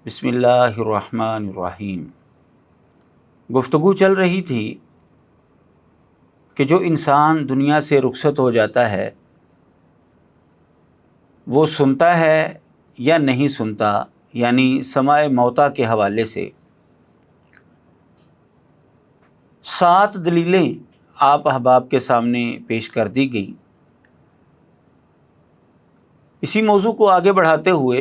بسم اللہ الرحمن الرحیم۔ گفتگو چل رہی تھی کہ جو انسان دنیا سے رخصت ہو جاتا ہے وہ سنتا ہے یا نہیں سنتا، یعنی سماع موتا کے حوالے سے 7 دلیلیں آپ احباب کے سامنے پیش کر دی گئی۔ اسی موضوع کو آگے بڑھاتے ہوئے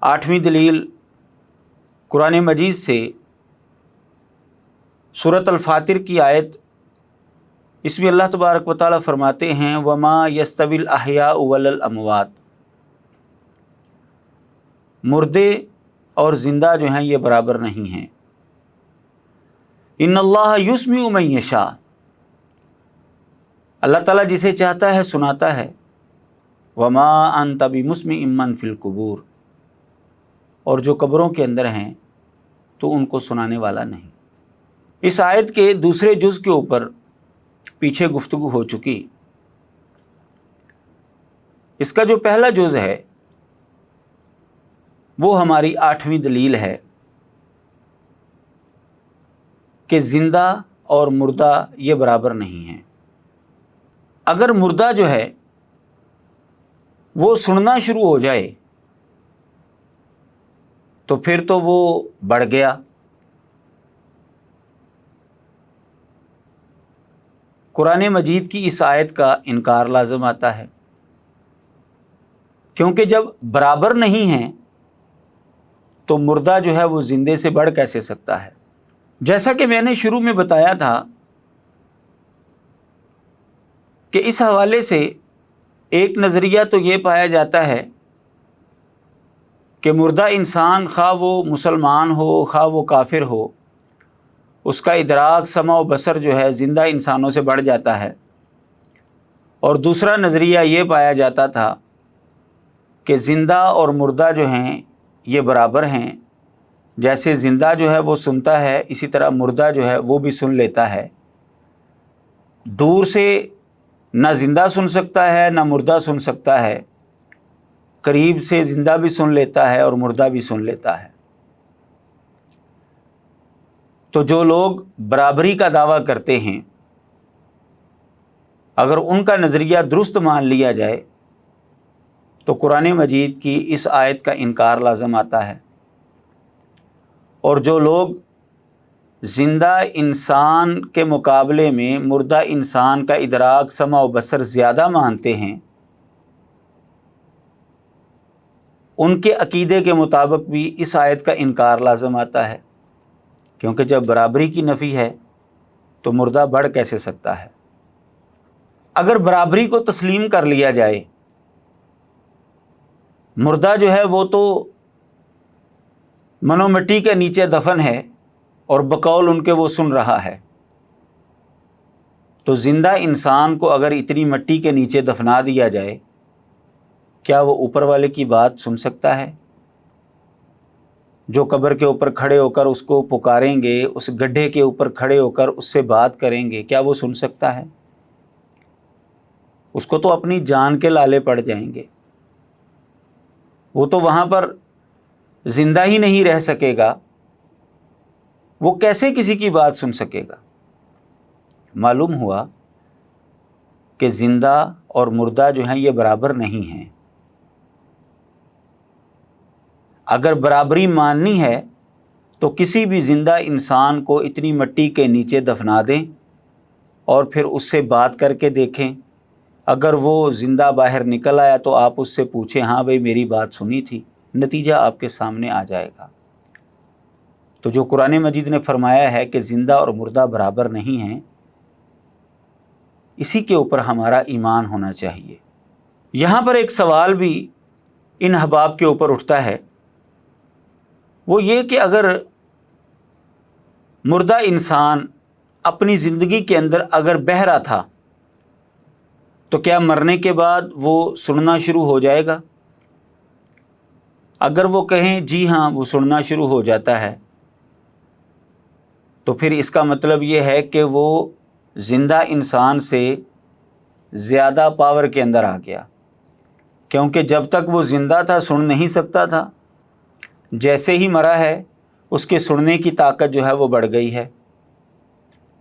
8ویں دلیل قرآن مجید سے سورۃ الفاتر کی آیت، اس میں اللہ تبارک و تعالیٰ فرماتے ہیں وَمَا يَسْتَوِي الْأَحْيَاءُ وَلَا الْأَمْوَاتُ، مردے اور زندہ جو ہیں یہ برابر نہیں ہیں۔ ان اللہ یسمع من یشاء، اللہ تعالیٰ جسے چاہتا ہے سناتا ہے۔ وما انت بمسمع من فی القبور، اور جو قبروں کے اندر ہیں تو ان کو سنانے والا نہیں۔ اس آیت کے دوسرے جز کے اوپر پیچھے گفتگو ہو چکی۔ اس کا جو پہلا جز ہے وہ ہماری 8ویں دلیل ہے کہ زندہ اور مردہ یہ برابر نہیں ہیں۔ اگر مردہ جو ہے وہ سننا شروع ہو جائے تو پھر تو وہ بڑھ گیا۔ قرآن مجید کی اس آیت کا انکار لازم آتا ہے، کیونکہ جب برابر نہیں ہیں تو مردہ جو ہے وہ زندے سے بڑھ کیسے سکتا ہے۔ جیسا کہ میں نے شروع میں بتایا تھا کہ اس حوالے سے ایک نظریہ تو یہ پایا جاتا ہے کہ مردہ انسان خواہ وہ مسلمان ہو خواہ وہ کافر ہو، اس کا ادراک سمع و بصر جو ہے زندہ انسانوں سے بڑھ جاتا ہے۔ اور دوسرا نظریہ یہ پایا جاتا تھا کہ زندہ اور مردہ جو ہیں یہ برابر ہیں، جیسے زندہ جو ہے وہ سنتا ہے اسی طرح مردہ جو ہے وہ بھی سن لیتا ہے۔ دور سے نہ زندہ سن سکتا ہے نہ مردہ سن سکتا ہے، قریب سے زندہ بھی سن لیتا ہے اور مردہ بھی سن لیتا ہے۔ تو جو لوگ برابری کا دعویٰ کرتے ہیں، اگر ان کا نظریہ درست مان لیا جائے تو قرآن مجید کی اس آیت کا انکار لازم آتا ہے۔ اور جو لوگ زندہ انسان کے مقابلے میں مردہ انسان کا ادراک سمع و بصر زیادہ مانتے ہیں، ان کے عقیدے کے مطابق بھی اس آیت کا انکار لازم آتا ہے، کیونکہ جب برابری کی نفی ہے تو مردہ بڑھ کیسے سکتا ہے۔ اگر برابری کو تسلیم کر لیا جائے، مردہ جو ہے وہ تو منو مٹی کے نیچے دفن ہے اور بقول ان کے وہ سن رہا ہے، تو زندہ انسان کو اگر اتنی مٹی کے نیچے دفنا دیا جائے، کیا وہ اوپر والے کی بات سن سکتا ہے؟ جو قبر کے اوپر کھڑے ہو کر اس کو پکاریں گے، اس گڈھے کے اوپر کھڑے ہو کر اس سے بات کریں گے، کیا وہ سن سکتا ہے؟ اس کو تو اپنی جان کے لالے پڑ جائیں گے، وہ تو وہاں پر زندہ ہی نہیں رہ سکے گا، وہ کیسے کسی کی بات سن سکے گا؟ معلوم ہوا کہ زندہ اور مردہ جو ہیں یہ برابر نہیں ہیں۔ اگر برابری ماننی ہے تو کسی بھی زندہ انسان کو اتنی مٹی کے نیچے دفنا دیں اور پھر اس سے بات کر کے دیکھیں۔ اگر وہ زندہ باہر نکل آیا تو آپ اس سے پوچھیں ہاں بھائی میری بات سنی تھی، نتیجہ آپ کے سامنے آ جائے گا۔ تو جو قرآن مجید نے فرمایا ہے کہ زندہ اور مردہ برابر نہیں ہیں، اسی کے اوپر ہمارا ایمان ہونا چاہیے۔ یہاں پر ایک سوال بھی ان احباب کے اوپر اٹھتا ہے، وہ یہ کہ اگر مردہ انسان اپنی زندگی کے اندر اگر بہہ رہا تھا تو کیا مرنے کے بعد وہ سننا شروع ہو جائے گا؟ اگر وہ کہیں جی ہاں وہ سننا شروع ہو جاتا ہے تو پھر اس کا مطلب یہ ہے کہ وہ زندہ انسان سے زیادہ پاور کے اندر آ گیا، کیونکہ جب تک وہ زندہ تھا سن نہیں سکتا تھا، جیسے ہی مرا ہے اس کے سننے کی طاقت جو ہے وہ بڑھ گئی ہے۔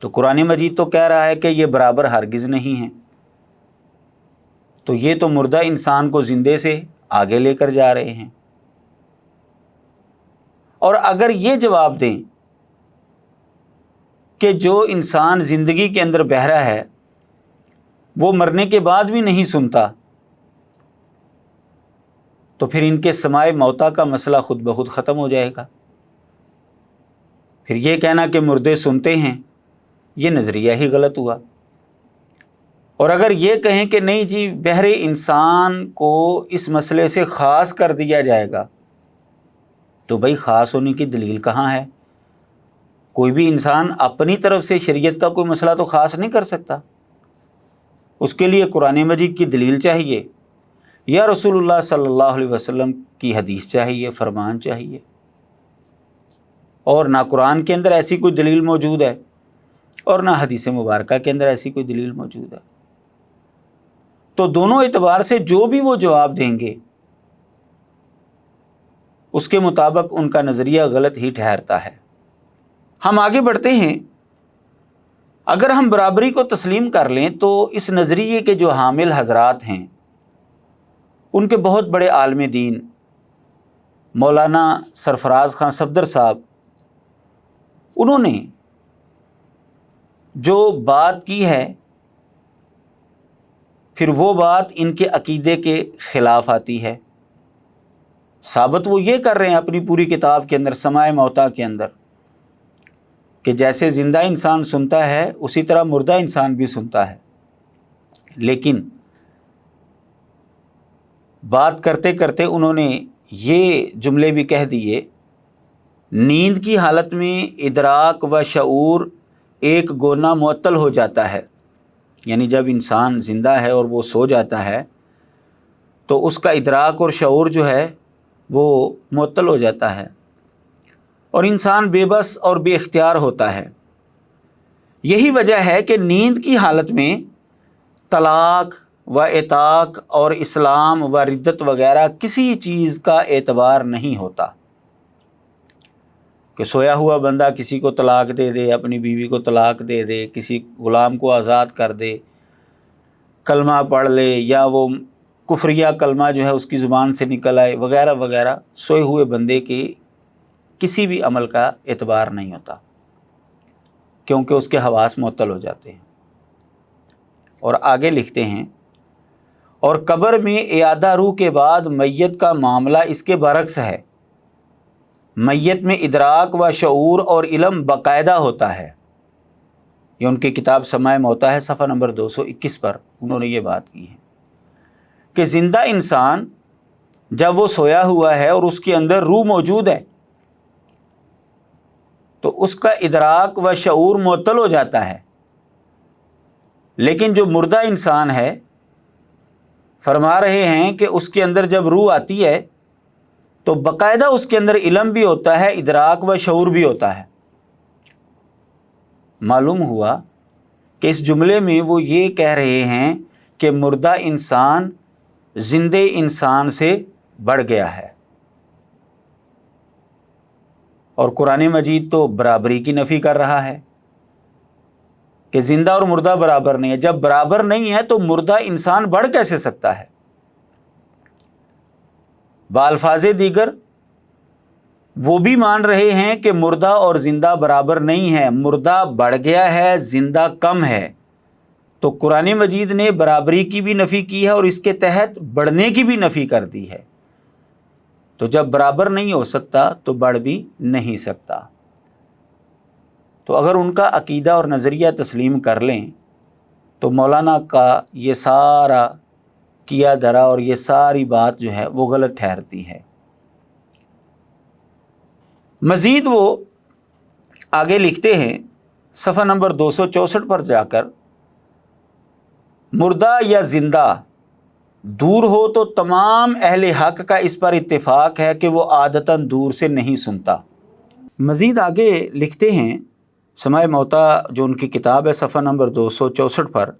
تو قرآن مجید تو کہہ رہا ہے کہ یہ برابر ہرگز نہیں ہے، تو یہ تو مردہ انسان کو زندے سے آگے لے کر جا رہے ہیں۔ اور اگر یہ جواب دیں کہ جو انسان زندگی کے اندر بہرا ہے وہ مرنے کے بعد بھی نہیں سنتا، تو پھر ان کے سماع موتا کا مسئلہ خود بخود ختم ہو جائے گا۔ پھر یہ کہنا کہ مردے سنتے ہیں، یہ نظریہ ہی غلط ہوا۔ اور اگر یہ کہیں کہ نہیں جی بہرے انسان کو اس مسئلے سے خاص کر دیا جائے گا، تو بھائی خاص ہونے کی دلیل کہاں ہے؟ کوئی بھی انسان اپنی طرف سے شریعت کا کوئی مسئلہ تو خاص نہیں کر سکتا، اس کے لیے قرآن مجید کی دلیل چاہیے یا رسول اللہ صلی اللہ علیہ وسلم کی حدیث چاہیے، فرمان چاہیے، اور نہ قرآن کے اندر ایسی کوئی دلیل موجود ہے اور نہ حدیث مبارکہ کے اندر ایسی کوئی دلیل موجود ہے۔ تو دونوں اعتبار سے جو بھی وہ جواب دیں گے اس کے مطابق ان کا نظریہ غلط ہی ٹھہرتا ہے۔ ہم آگے بڑھتے ہیں۔ اگر ہم برابری کو تسلیم کر لیں تو اس نظریے کے جو حامل حضرات ہیں ان کے بہت بڑے عالم دین مولانا سرفراز خان صفدر صاحب، انہوں نے جو بات کی ہے پھر وہ بات ان کے عقیدے کے خلاف آتی ہے۔ ثابت وہ یہ کر رہے ہیں اپنی پوری کتاب کے اندر، سماع موتا کے اندر، کہ جیسے زندہ انسان سنتا ہے اسی طرح مردہ انسان بھی سنتا ہے، لیکن بات کرتے کرتے انہوں نے یہ جملے بھی کہہ دیے، نیند کی حالت میں ادراک و شعور ایک گونا معطل ہو جاتا ہے، یعنی جب انسان زندہ ہے اور وہ سو جاتا ہے تو اس کا ادراک اور شعور جو ہے وہ معطل ہو جاتا ہے اور انسان بے بس اور بے اختیار ہوتا ہے۔ یہی وجہ ہے کہ نیند کی حالت میں طلاق و عتاق اور اسلام و ردت وغیرہ کسی چیز کا اعتبار نہیں ہوتا، کہ سویا ہوا بندہ کسی کو طلاق دے دے، اپنی بیوی کو طلاق دے دے، کسی غلام کو آزاد کر دے، کلمہ پڑھ لے یا وہ کفریہ کلمہ جو ہے اس کی زبان سے نکل آئے وغیرہ وغیرہ، سوئے ہوئے بندے کے کسی بھی عمل کا اعتبار نہیں ہوتا، کیونکہ اس کے حواس معطل ہو جاتے ہیں۔ اور آگے لکھتے ہیں، اور قبر میں اعادہ روح کے بعد میت کا معاملہ اس کے برعکس ہے، میت میں ادراک و شعور اور علم باقاعدہ ہوتا ہے۔ یہ ان کی کتاب سماع موتا ہے، صفحہ نمبر 221 پر انہوں نے یہ بات کی ہے کہ زندہ انسان جب وہ سویا ہوا ہے اور اس کے اندر روح موجود ہے تو اس کا ادراک و شعور معطل ہو جاتا ہے، لیکن جو مردہ انسان ہے فرما رہے ہیں کہ اس کے اندر جب روح آتی ہے تو باقاعدہ اس کے اندر علم بھی ہوتا ہے، ادراک و شعور بھی ہوتا ہے۔ معلوم ہوا کہ اس جملے میں وہ یہ کہہ رہے ہیں کہ مردہ انسان زندے انسان سے بڑھ گیا ہے، اور قرآن مجید تو برابری کی نفی کر رہا ہے کہ زندہ اور مردہ برابر نہیں ہے۔ جب برابر نہیں ہے تو مردہ انسان بڑھ کیسے سکتا ہے؟ بالفاظ دیگر وہ بھی مان رہے ہیں کہ مردہ اور زندہ برابر نہیں ہے، مردہ بڑھ گیا ہے، زندہ کم ہے۔ تو قرآن مجید نے برابری کی بھی نفی کی ہے اور اس کے تحت بڑھنے کی بھی نفی کر دی ہے۔ تو جب برابر نہیں ہو سکتا تو بڑھ بھی نہیں سکتا۔ تو اگر ان کا عقیدہ اور نظریہ تسلیم کر لیں تو مولانا کا یہ سارا کیا دھرا اور یہ ساری بات جو ہے وہ غلط ٹھہرتی ہے۔ مزید وہ آگے لکھتے ہیں صفحہ نمبر 264 پر جا کر، مردہ یا زندہ دور ہو تو تمام اہل حق کا اس پر اتفاق ہے کہ وہ عادتاً دور سے نہیں سنتا۔ مزید آگے لکھتے ہیں سماع موتا جو ان کی کتاب ہے صفحہ نمبر 264 پر،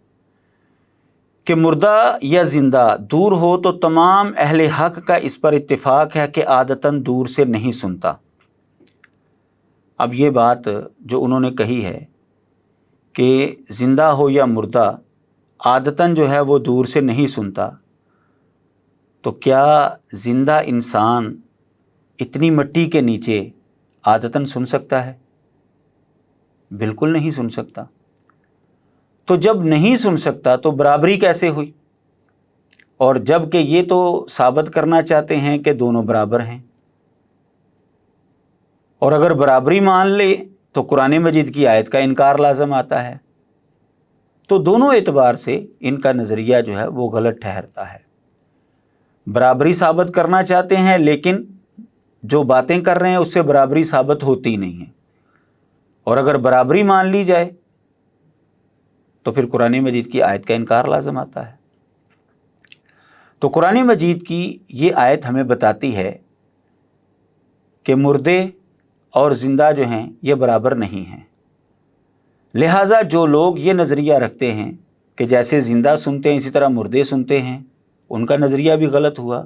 کہ مردہ یا زندہ دور ہو تو تمام اہل حق کا اس پر اتفاق ہے کہ عادتاً دور سے نہیں سنتا۔ اب یہ بات جو انہوں نے کہی ہے کہ زندہ ہو یا مردہ عادتاً جو ہے وہ دور سے نہیں سنتا، تو کیا زندہ انسان اتنی مٹی کے نیچے عادتاً سن سکتا ہے؟ بالکل نہیں سن سکتا۔ تو جب نہیں سن سکتا تو برابری کیسے ہوئی؟ اور جب کہ یہ تو ثابت کرنا چاہتے ہیں کہ دونوں برابر ہیں، اور اگر برابری مان لے تو قرآن مجید کی آیت کا انکار لازم آتا ہے۔ تو دونوں اعتبار سے ان کا نظریہ جو ہے وہ غلط ٹھہرتا ہے۔ برابری ثابت کرنا چاہتے ہیں لیکن جو باتیں کر رہے ہیں اس سے برابری ثابت ہوتی نہیں ہے، اور اگر برابری مان لی جائے تو پھر قرآن مجید کی آیت کا انکار لازم آتا ہے۔ تو قرآن مجید کی یہ آیت ہمیں بتاتی ہے کہ مردے اور زندہ جو ہیں یہ برابر نہیں ہیں، لہٰذا جو لوگ یہ نظریہ رکھتے ہیں کہ جیسے زندہ سنتے ہیں اسی طرح مردے سنتے ہیں، ان کا نظریہ بھی غلط ہوا،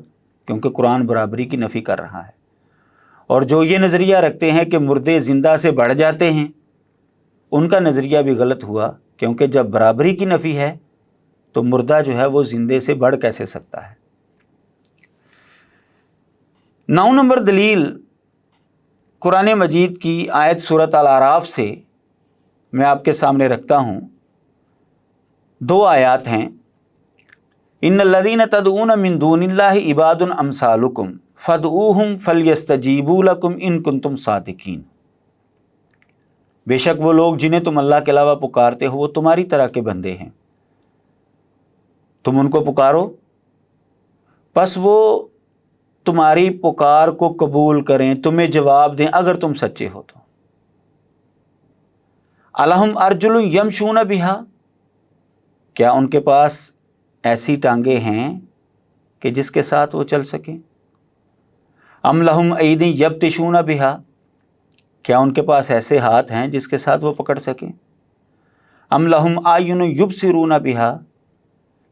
کیونکہ قرآن برابری کی نفی کر رہا ہے۔ اور جو یہ نظریہ رکھتے ہیں کہ مردے زندہ سے بڑھ جاتے ہیں، ان کا نظریہ بھی غلط ہوا، کیونکہ جب برابری کی نفی ہے تو مردہ جو ہے وہ زندے سے بڑھ کیسے سکتا ہے۔ 9 نمبر دلیل قرآن مجید کی آیت سورۃ الاعراف سے میں آپ کے سامنے رکھتا ہوں۔ 2 آیات ہیں۔ ان الذین تدعون من دون اللہ عباد امثالکم فادعوہم فلیستجیبوا لکم ان کنتم صادقین۔ بے شک وہ لوگ جنہیں تم اللہ کے علاوہ پکارتے ہو وہ تمہاری طرح کے بندے ہیں، تم ان کو پکارو پس وہ تمہاری پکار کو قبول کریں، تمہیں جواب دیں اگر تم سچے ہو تو۔ الہم ارجل یمشون بہا، کیا ان کے پاس ایسی ٹانگیں ہیں کہ جس کے ساتھ وہ چل سکیں؟ ام لہم ایدی یبطشون بہا، کیا ان کے پاس ایسے ہاتھ ہیں جس کے ساتھ وہ پکڑ سکیں؟ ام لہم اعین یبصرون بہا،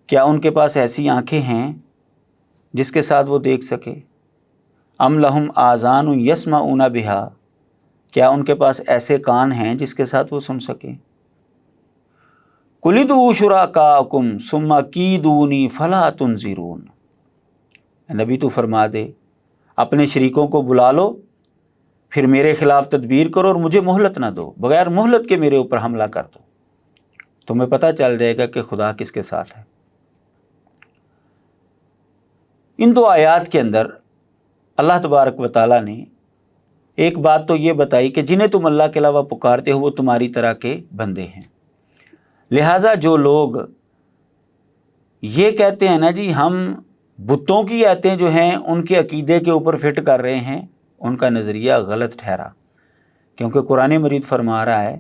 کیا ان کے پاس ایسی آنکھیں ہیں جس کے ساتھ وہ دیکھ سکے؟ ام لہم آذان یسمعون بہا، کیا ان کے پاس ایسے کان ہیں جس کے ساتھ وہ سن سکیں؟ قل ادعوا شرکاءکم ثم کیدونی فلا تنظرون، نبی تو فرما دے اپنے شریکوں کو بلا لو پھر میرے خلاف تدبیر کرو اور مجھے مہلت نہ دو، بغیر مہلت کے میرے اوپر حملہ کر دو، تمہیں پتہ چل جائے گا کہ خدا کس کے ساتھ ہے۔ ان 2 آیات کے اندر اللہ تبارک و تعالیٰ نے ایک بات تو یہ بتائی کہ جنہیں تم اللہ کے علاوہ پکارتے ہو وہ تمہاری طرح کے بندے ہیں، لہٰذا جو لوگ یہ کہتے ہیں نا جی ہم بتوں کی آیتیں جو ہیں ان کے عقیدے کے اوپر فٹ کر رہے ہیں، ان کا نظریہ غلط ٹھہرا، کیونکہ قرآن مجید فرما رہا ہے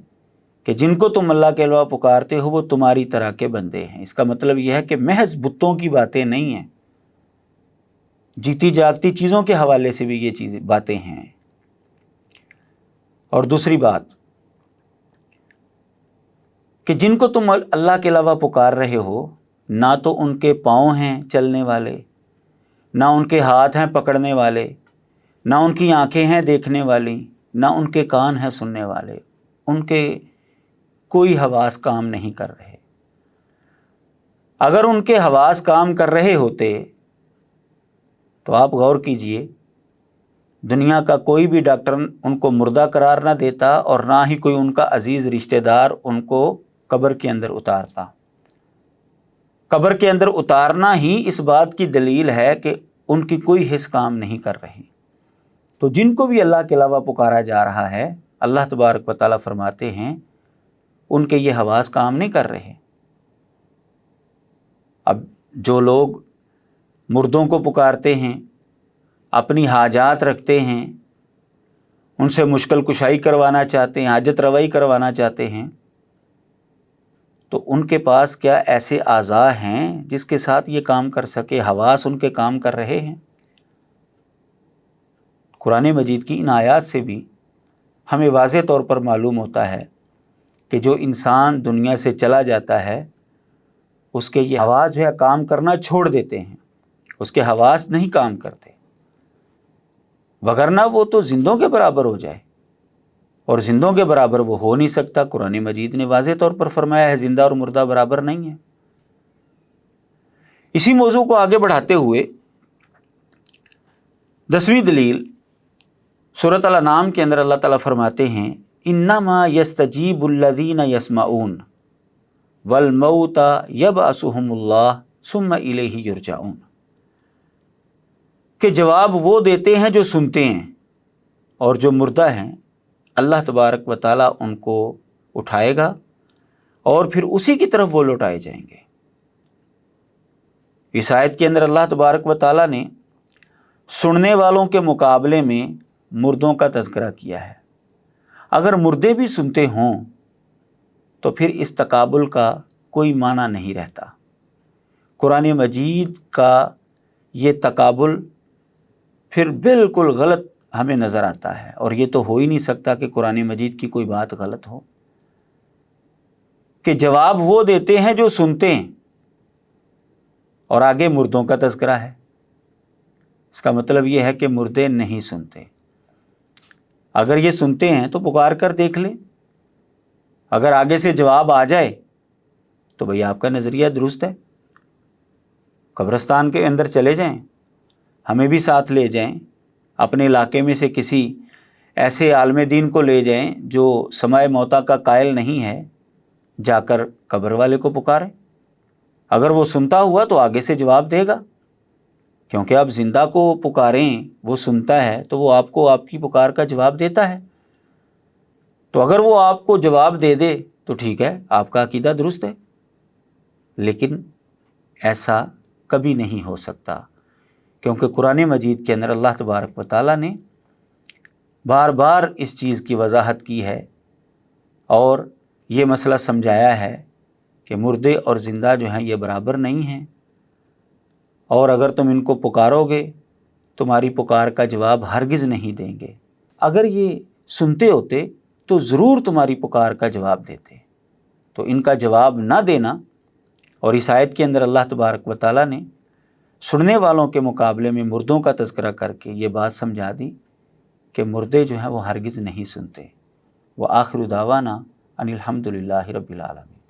کہ جن کو تم اللہ کے علاوہ پکارتے ہو وہ تمہاری طرح کے بندے ہیں۔ اس کا مطلب یہ ہے کہ محض بتوں کی باتیں نہیں ہیں، جیتی جاگتی چیزوں کے حوالے سے بھی یہ چیزیں باتیں ہیں۔ اور دوسری بات کہ جن کو تم اللہ کے علاوہ پکار رہے ہو نہ تو ان کے پاؤں ہیں چلنے والے، نہ ان کے ہاتھ ہیں پکڑنے والے، نہ ان کی آنکھیں ہیں دیکھنے والی، نہ ان کے کان ہیں سننے والے، ان کے کوئی حواس کام نہیں کر رہے۔ اگر ان کے حواس کام کر رہے ہوتے تو آپ غور کیجئے، دنیا کا کوئی بھی ڈاکٹر ان کو مردہ قرار نہ دیتا اور نہ ہی کوئی ان کا عزیز رشتہ دار ان کو قبر کے اندر اتارتا۔ قبر کے اندر اتارنا ہی اس بات کی دلیل ہے کہ ان کی کوئی حس کام نہیں کر رہی۔ تو جن کو بھی اللہ کے علاوہ پکارا جا رہا ہے، اللہ تبارک و تعالیٰ فرماتے ہیں ان کے یہ حواس کام نہیں کر رہے۔ اب جو لوگ مردوں کو پکارتے ہیں، اپنی حاجات رکھتے ہیں، ان سے مشکل کشائی کروانا چاہتے ہیں، حاجت روائی کروانا چاہتے ہیں، تو ان کے پاس کیا ایسے اعضاء ہیں جس کے ساتھ یہ کام کر سکے؟ حواس ان کے کام کر رہے ہیں؟ قرآن مجید کی ان آیات سے بھی ہمیں واضح طور پر معلوم ہوتا ہے کہ جو انسان دنیا سے چلا جاتا ہے اس کے یہ حواس جو ہے کام کرنا چھوڑ دیتے ہیں، اس کے حواس نہیں کام کرتے، وگرنہ وہ تو زندوں کے برابر ہو جائے، اور زندوں کے برابر وہ ہو نہیں سکتا۔ قرآن مجید نے واضح طور پر فرمایا ہے زندہ اور مردہ برابر نہیں ہے۔ اسی موضوع کو آگے بڑھاتے ہوئے 10ویں دلیل سورۃ الانعام کے اندر اللہ تعالیٰ فرماتے ہیں انما یستجیب الذین یسمعون والموت یبعثہم اللہ ثم الیہ یرجعون، کہ جواب وہ دیتے ہیں جو سنتے ہیں، اور جو مردہ ہیں اللہ تبارک و تعالیٰ ان کو اٹھائے گا اور پھر اسی کی طرف وہ لوٹائے جائیں گے۔ اس آیت کے اندر اللہ تبارک و تعالیٰ نے سننے والوں کے مقابلے میں مردوں کا تذکرہ کیا ہے۔ اگر مردے بھی سنتے ہوں تو پھر اس تقابل کا کوئی معنی نہیں رہتا۔ قرآن مجید کا یہ تقابل پھر بالکل غلط ہمیں نظر آتا ہے، اور یہ تو ہو ہی نہیں سکتا کہ قرآن مجید کی کوئی بات غلط ہو، کہ جواب وہ دیتے ہیں جو سنتے ہیں، اور آگے مردوں کا تذکرہ ہے۔ اس کا مطلب یہ ہے کہ مردے نہیں سنتے۔ اگر یہ سنتے ہیں تو پکار کر دیکھ لیں، اگر آگے سے جواب آ جائے تو بھئی آپ کا نظریہ درست ہے، قبرستان کے اندر چلے جائیں، ہمیں بھی ساتھ لے جائیں، اپنے علاقے میں سے کسی ایسے عالم دین کو لے جائیں جو سماع موتا کا قائل نہیں ہے، جا کر قبر والے کو پکاریں۔ اگر وہ سنتا ہوا تو آگے سے جواب دے گا، کیونکہ آپ زندہ کو پکاریں وہ سنتا ہے تو وہ آپ کو آپ کی پکار کا جواب دیتا ہے۔ تو اگر وہ آپ کو جواب دے دے تو ٹھیک ہے، آپ کا عقیدہ درست ہے، لیکن ایسا کبھی نہیں ہو سکتا، کیونکہ قرآن مجید کے اندر اللہ تبارک و تعالیٰ نے بار بار اس چیز کی وضاحت کی ہے اور یہ مسئلہ سمجھایا ہے کہ مردے اور زندہ جو ہیں یہ برابر نہیں ہیں، اور اگر تم ان کو پکارو گے تمہاری پکار کا جواب ہرگز نہیں دیں گے۔ اگر یہ سنتے ہوتے تو ضرور تمہاری پکار کا جواب دیتے۔ تو ان کا جواب نہ دینا، اور اس آیت کے اندر اللہ تبارک و تعالیٰ نے سننے والوں کے مقابلے میں مردوں کا تذکرہ کر کے یہ بات سمجھا دی کہ مردے جو ہیں وہ ہرگز نہیں سنتے۔ وآخر دعوانا ان الحمد للہ رب العالمین۔